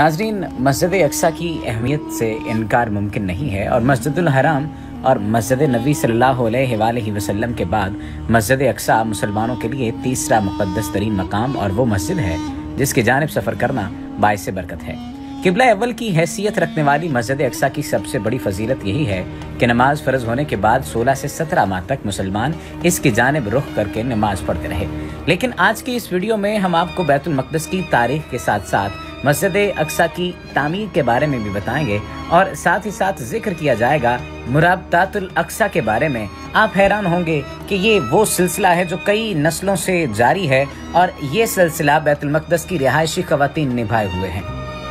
नाजरीन, मस्जिद अक्सा की अहमियत से इनकार मुमकिन नहीं है और मस्जिदुल हराम और मस्जिद नबी सल्लल्लाहु अलैहि वसल्लम के बाद मस्जिद अक्सा मुसलमानों के लिए तीसरा मुक़द्दस तरीन मकाम और वो मस्जिद है जिसकी जानिब सफ़र करना बाइस बरकत है। किबला अव्वल की हैसियत रखने वाली मस्जिद अक्सा की सबसे बड़ी फजीलत यही है कि नमाज फ़र्ज होने के बाद 16 से 17 माह तक मुसलमान इसकी जानिब रुख करके नमाज पढ़ते रहे। लेकिन आज की इस वीडियो में हम आपको बैतुल मक़दस की तारीख के साथ साथ मस्जिद अक्सा की तामीर के बारे में भी बताएंगे और साथ ही साथ जिक्र किया जाएगा मुराबतातुल अक्सा के बारे में। आप हैरान होंगे कि ये वो सिलसिला है जो कई नस्लों से जारी है और ये सिलसिला बैतुल मक़दस की रिहायशी ख़वातीन निभाए हुए हैं।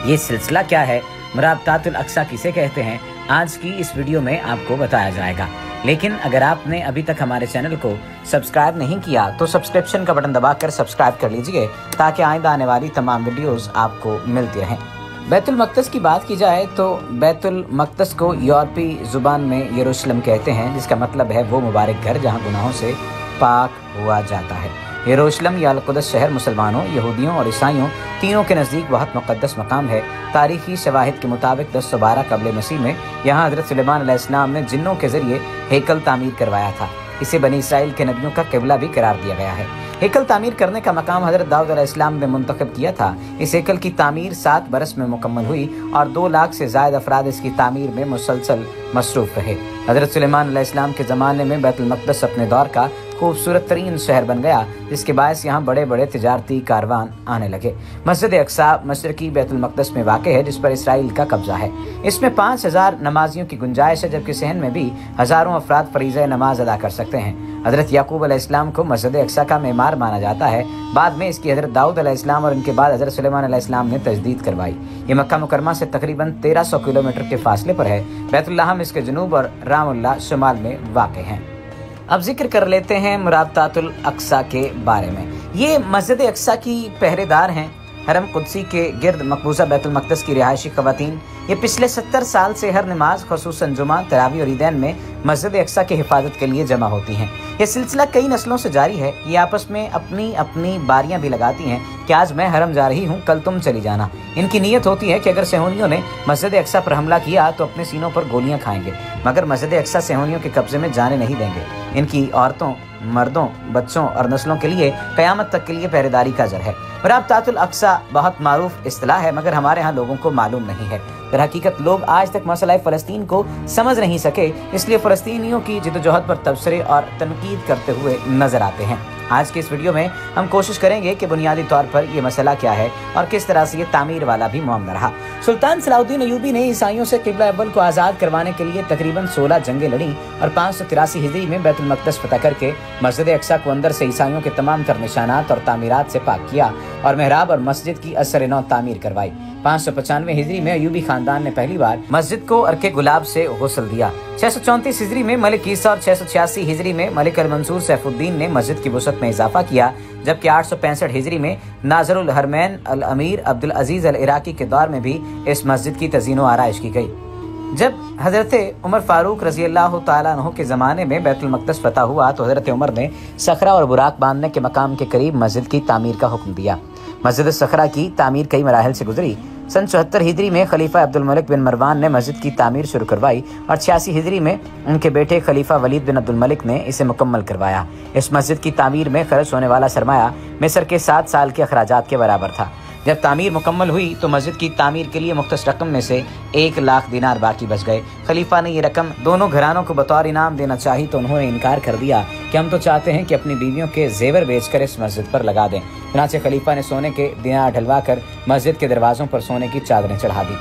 ये सिलसिला क्या है, मुराबतातुल अक्सा किसे कहते हैं, आज की इस वीडियो में आपको बताया जाएगा। लेकिन अगर आपने अभी तक हमारे चैनल को सब्सक्राइब नहीं किया तो सब्सक्रिप्शन का बटन दबाकर सब्सक्राइब कर लीजिए ताकि आइंदा आने वाली तमाम वीडियोस आपको मिलती रहें। बैतुल मक़दस की बात की जाए तो बैतुल मक़दस को यूरोपी ज़ुबान में यरूशलेम कहते हैं, जिसका मतलब है वो मुबारक घर जहाँ गुनाहों से पाक हुआ जाता है। यरूशलेम या अल-कुद्स शहर मुसलमानों, यहूदियों और ईसाइयों तीनों के नज़दीक बहुत मुक़द्दस मकाम है। तारीखी शवाहिद के मुताबिक 1012 क़ब्ल मसीह में यहाँ हज़रत सुलेमान अलैहिस्सलाम ने जिन्नों के ज़रिए हैकल तामीर करवाया था। इसे बनी इसराइल के नबियों का क़िबला भी करार दिया गया है। हैकल तामीर करने का मकाम हज़रत दाऊद अलैहिस्सलाम ने मुंतखब किया था। इस हैकल की तामीर 7 बरस में मुकम्मल हुई और 2 लाख से ज़ायद अफराद इसकी तामीर में मुसलसल मसरूफ़ रहे। हज़रत सुलेमान अलैहिस्सलाम के ज़माने में बैतुल मक़दस अपने दौर का खूबसूरत तरीन शहर बन गया, जिसके बायस यहाँ बड़े बड़े तिजारती कारवान आने लगे। मस्जिद अक्सा मशरकी बैतुल मक़दस में वाक़ है, जिस पर इसराइल का कब्जा है। इसमें 5000 नमाजियों की गुंजाइश है, जबकि सहन में भी हज़ारों अफराद फरीज़ा नमाज अदा कर सकते हैं। हज़रत याकूब अलैहिस्सलाम को मस्जिद अक्सा का मेमार माना जाता है। बाद में इसकी हज़रत दाऊद अलैहिस्सलाम और इनके बाद हज़रत सुलेमान अलैहिस्सलाम ने तजदीद करवाई। ये मक्का मुकरमा से तकरीबन 1300 किलोमीटर के फासले पर है। बैतुल्लाहम इसके जुनूब और रामुल्लाह शुमाल में वाक़ हैं। अब जिक्र कर लेते हैं मुराबतातुल अक्सा के बारे में। ये मस्जिद अक्सा की पहरेदार हैं, हरम कुद्सी के गिर्द मकबूजा बैतुल मक़दस की रिहायशी ख़वातीन। ये पिछले 70 साल से हर नमाज ख़ुसूसन जुमा, तरावी और ईदैन में मस्जिद अक्सा की हिफाजत के लिए जमा होती हैं। ये सिलसिला कई नस्लों से जारी है। ये आपस में अपनी अपनी बारियां भी लगाती हैं कि आज मैं हरम जा रही हूँ, कल तुम चली जाना। इनकी नीयत होती है कि अगर सेहूनियों ने मस्जिद अक्सा पर हमला किया तो अपने सीनों पर गोलियां खाएंगे, मगर मस्जिद अक्सा सेहूनियों के कब्जे में जाने नहीं देंगे। इनकी औरतों, मर्दों, बच्चों और नस्लों के लिए क़यामत तक के लिए पहरेदारी का अजर है। मुराबतातुल अक्सा बहुत मारूफ इस्तिलाह है, मगर हमारे यहाँ लोगों को मालूम नहीं है। दर हकीकत लोग आज तक मसला फ़लस्तीन को समझ नहीं सके, इसलिए फ़लस्तीनियों की जिद्दोजहद पर तबसरे और तनकीद करते हुए नजर आते हैं। आज के इस वीडियो में हम कोशिश करेंगे कि बुनियादी तौर पर यह मसला क्या है और किस तरह से ये तामीर वाला भी मामला रहा। सुल्तान सलाहुद्दीन अय्यूबी ने ईसाइयों से किबला अव्वल को आज़ाद करवाने के लिए तकरीबन 16 जंगें लड़ी और 583 हिजरी में बैतुल मक़दस फतह करके मस्जिद अक्सा को अंदर से ईसाइयों के तमाम तर निशानात और तामीरात से पाक किया और मेहराब और मस्जिद की असर नौ तामीर करवाई। 595 हिजरी में अय्यूबी खानदान ने पहली बार मस्जिद को अर्के गुलाब से गुस्ल दिया। 634 हिजरी में मलिक ईसा और 686 हिजरी में मलिक अल-मंसूर सैफुद्दीन ने मस्जिद की वसअत में इजाफा किया, जबकि 865 हिजरी में नाज़रुल हरमैन अल अमीर अब्दुल अजीज अल इराकी के दौर में भी इस मस्जिद की तज़ीनो आराइश की गई। जब हज़रत उमर फारूक रज़ी अल्लाह तआला अन्हु के ज़माने में बैतुल मक़दस फतह हुआ तो हज़रत उमर ने सखरा और बुराक बांधने के मकाम के करीब मस्जिद की तामीर का हुक्म दिया। मस्जिद सखरा की तामीर कई मराहिल से गुजरी। सन 74 हिजरी में खलीफा अब्दुल मलिक बिन मरवान ने मस्जिद की तामीर शुरू करवाई और 86 हिजरी में उनके बेटे खलीफा वलीद बिन अब्दुल मलिक ने इसे मुकम्मल करवाया। इस मस्जिद की तामीर में खर्च होने वाला सरमाया मिस्र के 7 साल के अखराजात के बराबर था। जब तामीर मुकम्मल हुई तो मस्जिद की तामीर के लिए मुख्तस रकम में से 1 लाख दिनार बाकी बच गए। खलीफा ने ये रकम दोनों घरानों को बतौर इनाम देना चाही तो उन्होंने इनकार कर दिया कि हम तो चाहते हैं कि अपनी बीवियों के जेवर बेचकर इस मस्जिद पर लगा दें। चुनांचे खलीफा ने सोने के दिनार ढलवा कर मस्जिद के दरवाजों पर सोने की चादरें चढ़ा दी।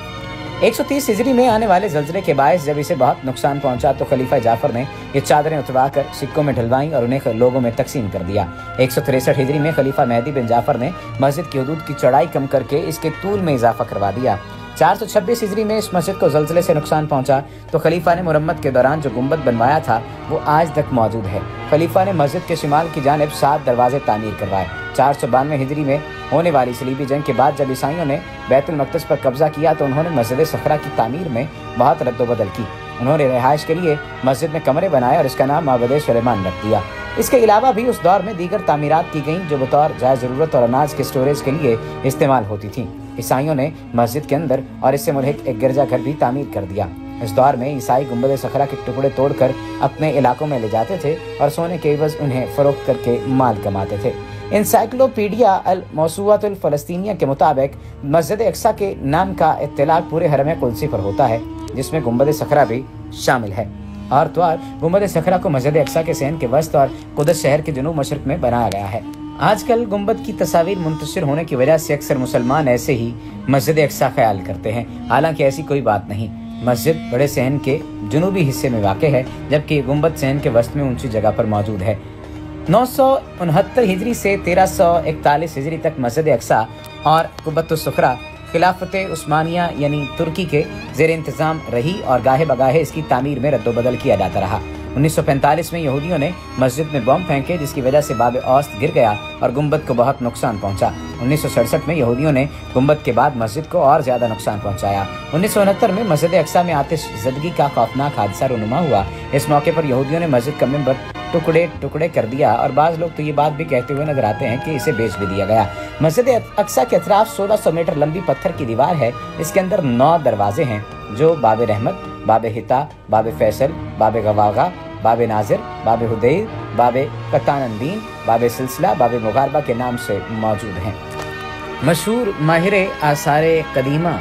130 हिजरी में आने वाले जल्जले के बायस जब इसे बहुत नुकसान पहुंचा तो खलीफा जाफर ने ये चादरें उतरवाकर सिक्कों में ढलवाई और उन्हें लोगों में तकसीम कर दिया। 163 हिजरी में खलीफा मेहदी बिन जाफर ने मस्जिद की हदूद की चौड़ाई कम करके इसके तूल में इजाफा करवा दिया। 426 हिजरी में इस मस्जिद को जल्जले से नुकसान पहुंचा तो खलीफा ने मुरम्मत के दौरान जो गुंबद बनवाया था वो आज तक मौजूद है। खलीफा ने मस्जिद के शिमाल की जानिब 7 दरवाजे तामीर करवाए। 492 हिजरी में होने वाली सलीबी जंग के बाद जब ईसाइयों ने बैतुल मक़दस पर कब्जा किया तो उन्होंने मस्जिद सखरा की तामीर में बहुत रद्दोबदल की। उन्होंने रिहाइश के लिए मस्जिद में कमरे बनाए और इसका नाम माबद सुलेमान रख दिया। इसके अलावा भी उस दौर में दीगर तामीरात की गईं जो बतौर जायज़ ज़रूरत और अनाज के स्टोरेज के लिए इस्तेमाल होती थीं। ईसाइयों ने मस्जिद के अंदर और इससे मुल्हिक एक गिरजाघर भी तामीर कर दिया। इस दौर में ईसाई गुंबद सखरा के टुकड़े तोड़कर अपने इलाकों में ले जाते थे और सोने के एवज उन्हें फरोख्त करके माल कमाते थे। एनसाइक्लोपीडिया अल मौसूआतुल फलस्तीनिया के मुताबिक मस्जिद अक्सा के नाम का इत्तलाक पूरे हरम कुदसी पर होता है, जिसमें गुंबद सखरा भी शामिल है। और द्वार गुंबद सखरा को मस्जिद अक्सा के सहन के वस्त और कुदस शहर के जनूब मशरक में बनाया गया है। आजकल गुंबद की तस्वीर मुंतशिर होने की वजह से अक्सर मुसलमान ऐसे ही मस्जिद अक्सा ख्याल करते हैं, हालांकि ऐसी कोई बात नहीं। मस्जिद बड़े सहन के जनूबी हिस्से में वाक़ है, जबकि गुंबद सहन के वस्त में ऊंची जगह पर मौजूद है। 969 हिजरी से 1341 हिजरी तक मस्जिद अक्सा और कुब्बतुस सुखरा खिलाफत उस्मानिया यानी तुर्की के ज़ेर इंतज़ाम रही और गाहे बगाहे इसकी तामीर में रद्दोबदल किया जाता रहा। 1945 में यहूदियों ने मस्जिद में बम फेंके, जिसकी वजह से बाब औस्त गिर गया और गुंबद को बहुत नुकसान पहुंचा। 1967 में यहूदियों ने गुंबद के बाद मस्जिद को और ज्यादा नुकसान पहुंचाया। 1969 में मस्जिद अक्सा में आतिश ज़दगी का खौफनाक हादसा रूनुमा हुआ। इस मौके पर यहूदियों ने मस्जिद का मिंबर टुकड़े टुकड़े कर दिया और बाज़ लोग तो ये बात भी कहते हुए नजर आते हैं कि इसे बेच भी दिया गया। मस्जिद अक्सा के अतराफ 1600 मीटर लंबी पत्थर की दीवार है। इसके अंदर 9 दरवाजे हैं जो बाब रहमत, बाब हिता, बाब फैसल, बाब गवागा, बाब नाजिर, बाब हुदैर, बाब कतानंदीन, बाब सिलसिला, बाब मुगारबा के नाम से मौजूद हैं। मशहूर माहिर आसारे कदीमा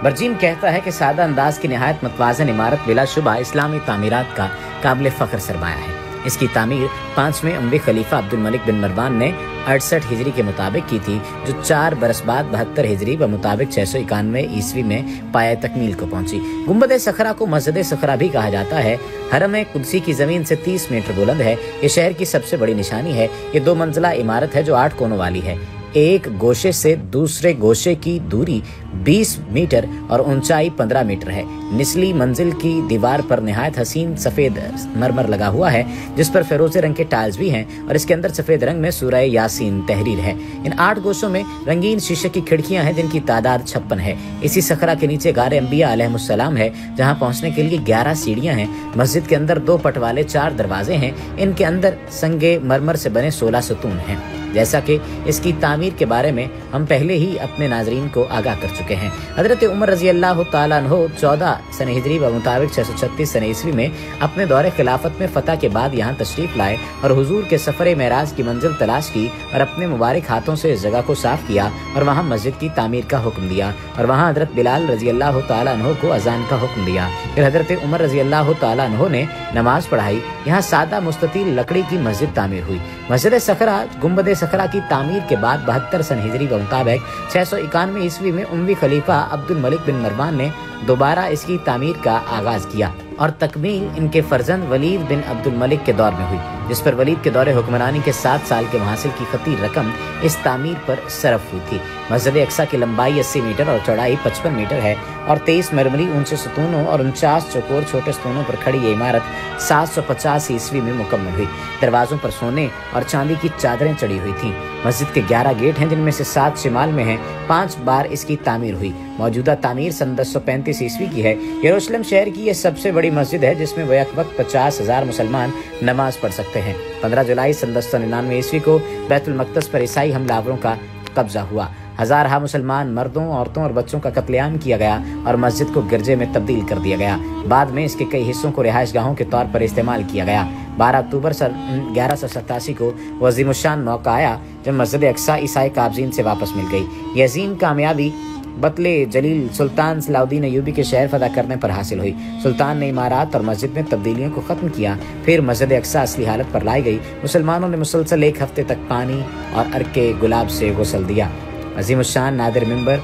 बरजीम कहता है कि सादा अंदाज की निहायत मतवाज़न इमारत बिलाशुबा इस्लामी तामीरात का काबिल फ़ख्र सरमाया है। इसकी तामीर 5वें उमवी खलीफा अब्दुल मलिक बिन मरवान ने 68 हिजरी के मुताबिक की थी, जो 4 बरस बाद 72 हिजरी व मुताबिक 691 ईस्वी में पाया तकमील को पहुंची। गुंबद सखरा को मस्जिद सखरा भी कहा जाता है। हरम कुदसी की जमीन से 30 मीटर बुलंद है। ये शहर की सबसे बड़ी निशानी है। ये 2 मंजिला इमारत है जो 8 कोनों वाली है। एक गोशे से दूसरे गोशे की दूरी 20 मीटर और ऊंचाई 15 मीटर है। निचली मंजिल की दीवार पर निहायत हसीन सफेद मरमर लगा हुआ है, जिस पर फिरोजे रंग के टाइल्स भी हैं और इसके अंदर सफेद रंग में सूरह यासीन तहरीर है। इन 8 गोशों में रंगीन शीशे की खिड़कियां हैं, जिनकी तादाद 56 है। इसी सखरा के नीचे गारे अंबिया अलैहिमुस्सलाम है, जहां पहुंचने के लिए 11 सीढ़ियां हैं। मस्जिद के अंदर 2 पट वाले 4 दरवाजे हैं। इनके अंदर संगे मरमर से बने 16 सतून हैं। जैसा कि इसकी तामीर के बारे में हम पहले ही अपने नाजरीन को आगाह कर चुके हैं। हजरत उमर रजी अल्लाह तआला अन्हु 14 सन हिजरी व मुताबिक 636 सन ईस्वी में अपने दौरे खिलाफत में फतह के बाद यहाँ तशरीफ लाए और हुजूर के सफर मेराज की मंजिल तलाश की और अपने मुबारक हाथों से इस जगह को साफ किया और वहाँ मस्जिद की तामीर का हुक्म दिया और वहाँ हजरत बिलाल रजी अल्लाह तआला अन्हु को अजान का हुक्म दिया। फिर हजरत उमर रजी अल्लाह तआला अन्हु ने नमाज पढ़ाई। यहाँ सादा मुस्ततील लकड़ी की मस्जिद तामीर हुई। मस्जिद सखरा गुंबद सखरा की तामीर के बाद 72 सन हिजरी के मुताबिक 691 ईस्वी में उमवी खलीफा अब्दुल मलिक बिन मरवान ने दोबारा इसकी तामीर का आगाज किया और तकमील इनके फर्जंद वलीद बिन अब्दुल मलिक के दौर में हुई, जिस पर वलीद के दौरे हुक्मरानी के 7 साल के हासिल की खती रकम इस तामीर पर सरफ हुई थी। मस्जिद अक्सा की लंबाई 80 मीटर और चौड़ाई 55 मीटर है और 23 मरमरी ऊंचे सतूनों और 49 चौकोर छोटे सतूनों पर खड़ी ये इमारत 750 ईस्वी में मुकम्मल हुई। दरवाजों पर सोने और चांदी की चादरें चढ़ी हुई थीं। मस्जिद के 11 गेट हैं, जिनमें से 7 शिमाल में हैं। 5 बार इसकी तामीर हुई। मौजूदा तामीर सन 1035 ईस्वी की है। यरूशलेम शहर की यह सबसे बड़ी मस्जिद है, जिसमें बैक वक्त 50,000 मुसलमान नमाज पढ़ सकते हैं। 15 जुलाई सन 1099 ईस्वी को बैतुल मक़दस पर ईसाई हमलावरों का कब्जा हुआ। हजारहा मुसलमान मर्दों, औरतों और बच्चों का कत्लेआम किया गया और मस्जिद को गिरजे में तब्दील कर दिया गया। बाद में इसके कई हिस्सों को रिहाइश गाहों के तौर पर इस्तेमाल किया गया। 12 अक्टूबर सन 1187 को वज़ीमुशान मौका आया जब मस्जिद अक्सा ईसाई काबजीन से वापस मिल गई। ये अजीम कामयाबी बतले जलील सुल्तान सलाउद्दीन अय्यूबी के शहर फतह करने पर हासिल हुई। सुल्तान ने इमारत और मस्जिद में तब्दीलियों को ख़त्म किया। फिर मस्जिद अक्सा असली हालत पर लाई गई। मुसलमानों ने मुसलसल 1 हफ्ते तक पानी और अर्के गुलाब से गुसल दिया। अजीमुशान नादिर मिंबर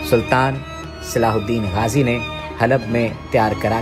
सुल्तान सलाहुद्दीन गाजी ने हलब में तैयार करा